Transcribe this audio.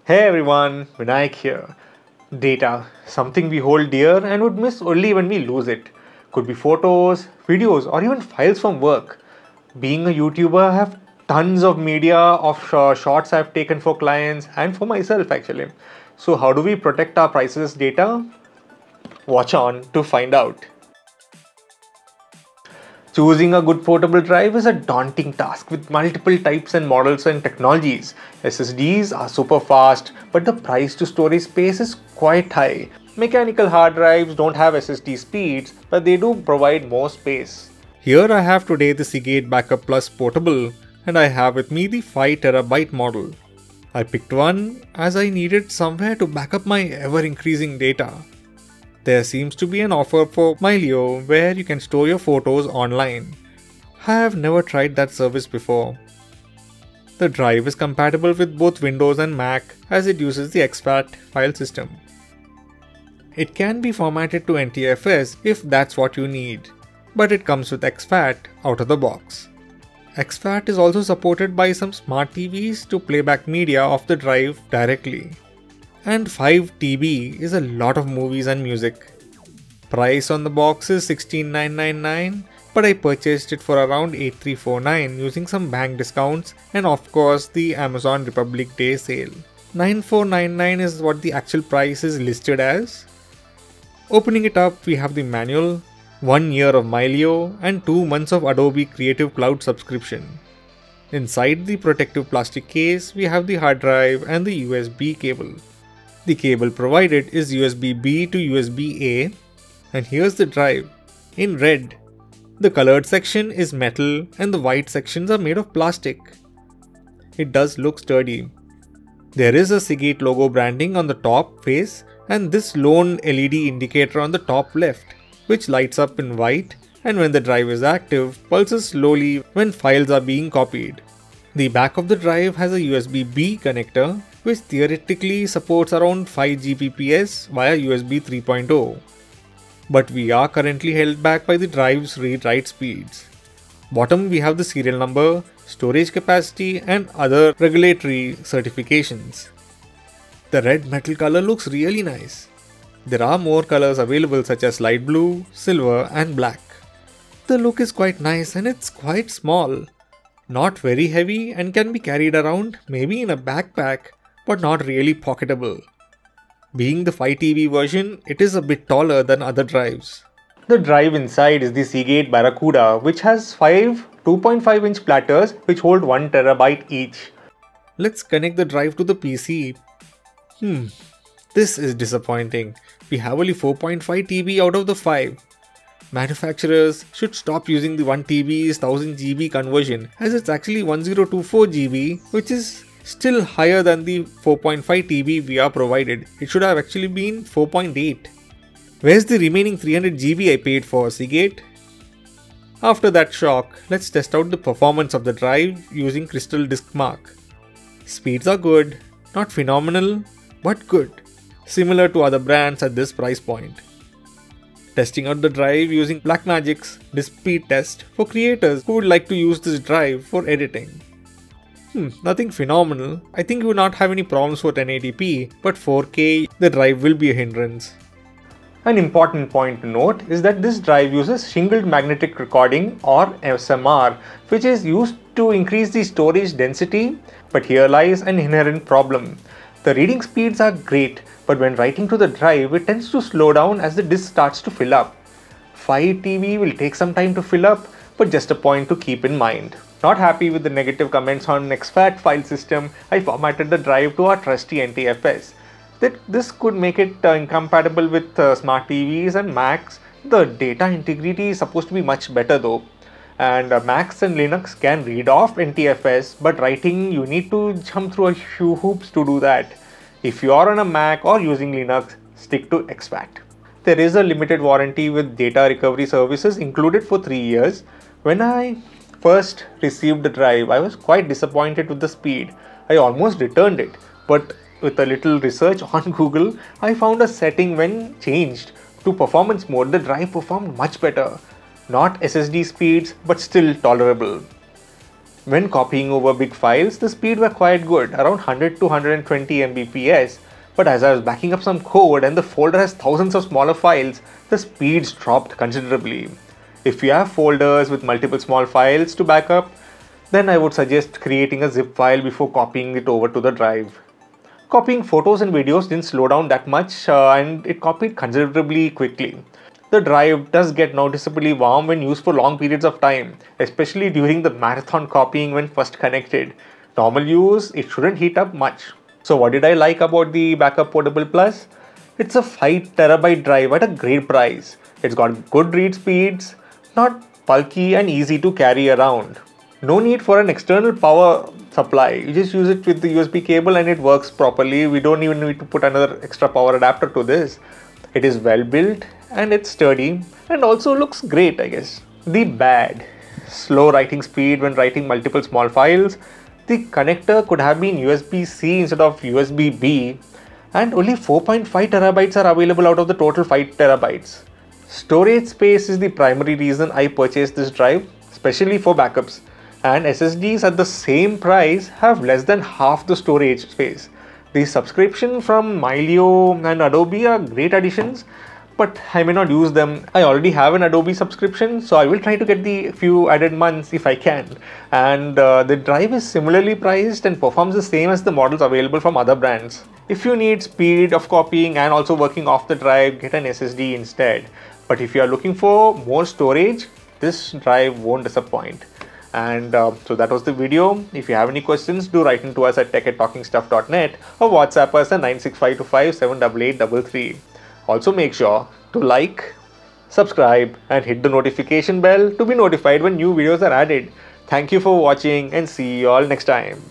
Hey everyone, Vinayak here. Data, something we hold dear and would miss only when we lose it. Could be photos, videos, or even files from work. Being a YouTuber, I have tons of media of shots I've taken for clients and for myself actually. So, how do we protect our priceless data? Watch on to find out. Choosing a good portable drive is a daunting task with multiple types and models and technologies. SSDs are super fast, but the price to storage space is quite high. Mechanical hard drives don't have SSD speeds, but they do provide more space. Here I have today the Seagate Backup Plus Portable, and I have with me the 5TB model. I picked one as I needed somewhere to back up my ever-increasing data. There seems to be an offer for Mylio where you can store your photos online. I have never tried that service before. The drive is compatible with both Windows and Mac as it uses the exFAT file system. It can be formatted to NTFS if that's what you need, but it comes with exFAT out of the box. exFAT is also supported by some smart TVs to play back media off the drive directly. And 5 TB is a lot of movies and music. Price on the box is 16,999, but I purchased it for around 8,349 using some bank discounts and of course the Amazon Republic Day sale. 9,499 is what the actual price is listed as. Opening it up, we have the manual, 1 year of Mylio and 2 months of Adobe Creative Cloud subscription. Inside the protective plastic case, we have the hard drive and the USB cable. The cable provided is USB-B to USB-A, and here's the drive, in red. The colored section is metal and the white sections are made of plastic. It does look sturdy. There is a Seagate logo branding on the top face and this lone LED indicator on the top left, which lights up in white, and when the drive is active, pulses slowly when files are being copied. The back of the drive has a USB-B connector, which theoretically supports around 5 Gbps via USB 3.0. But we are currently held back by the drive's read-write speeds. Bottom we have the serial number, storage capacity and other regulatory certifications. The red metal color looks really nice. There are more colors available such as light blue, silver and black. The look is quite nice and it's quite small. Not very heavy and can be carried around maybe in a backpack, but not really pocketable. Being the 5 TB version, it is a bit taller than other drives. The drive inside is the Seagate Barracuda, which has 5 2.5-inch platters which hold 1 TB each. Let's connect the drive to the PC. This is disappointing. We have only 4.5 TB out of the 5. Manufacturers should stop using the 1 TB's 1000 GB conversion as it's actually 1024 GB, which is still higher than the 4.5 TB we are provided. It should have actually been 4.8. Where's the remaining 300 GB I paid for, Seagate? After that shock, let's test out the performance of the drive using Crystal Disk Mark. Speeds are good, not phenomenal, but good, similar to other brands at this price point. Testing out the drive using Blackmagic's Disk Speed Test for creators who would like to use this drive for editing. Nothing phenomenal. I think you will not have any problems for 1080p, but 4K, the drive will be a hindrance. An important point to note is that this drive uses shingled magnetic recording or SMR, which is used to increase the storage density, but here lies an inherent problem. The reading speeds are great, but when writing to the drive, it tends to slow down as the disk starts to fill up. 5 TB will take some time to fill up, but just a point to keep in mind. Not happy with the negative comments on exFAT file system, I formatted the drive to our trusty NTFS. This could make it incompatible with smart TVs and Macs. The data integrity is supposed to be much better though. And Macs and Linux can read off NTFS, but writing you need to jump through a few hoops to do that. If you are on a Mac or using Linux, stick to exFAT. There is a limited warranty with data recovery services included for 3 years. When I first received the drive, I was quite disappointed with the speed. I almost returned it, but with a little research on Google, I found a setting when changed to performance mode, the drive performed much better. Not SSD speeds, but still tolerable. When copying over big files, the speed were quite good, around 100 to 120 Mbps. But as I was backing up some code and the folder has thousands of smaller files, the speeds dropped considerably. If you have folders with multiple small files to back up, then I would suggest creating a zip file before copying it over to the drive. Copying photos and videos didn't slow down that much and it copied considerably quickly. The drive does get noticeably warm when used for long periods of time, especially during the marathon copying when first connected. Normal use, it shouldn't heat up much. So what did I like about the Backup Portable Plus? It's a 5TB drive at a great price. It's got good read speeds, not bulky and easy to carry around. No need for an external power supply. You just use it with the USB cable and it works properly. We don't even need to put another extra power adapter to this. It is well built and it's sturdy and also looks great, I guess. The bad: slow writing speed when writing multiple small files. The connector could have been USB-C instead of USB-B, and only 4.5 terabytes are available out of the total 5 terabytes. Storage space is the primary reason I purchased this drive, especially for backups. And SSDs at the same price have less than half the storage space. The subscription from Mylio and Adobe are great additions, but I may not use them. I already have an Adobe subscription, so I will try to get the few added months if I can. And the drive is similarly priced and performs the same as the models available from other brands. If you need speed of copying and also working off the drive, get an SSD instead. But if you are looking for more storage, this drive won't disappoint. And so that was the video. If you have any questions, do write into us at tech@talkingstuff.net or WhatsApp us at 96525788833. Also make sure to like, subscribe and hit the notification bell to be notified when new videos are added. Thank you for watching and see you all next time.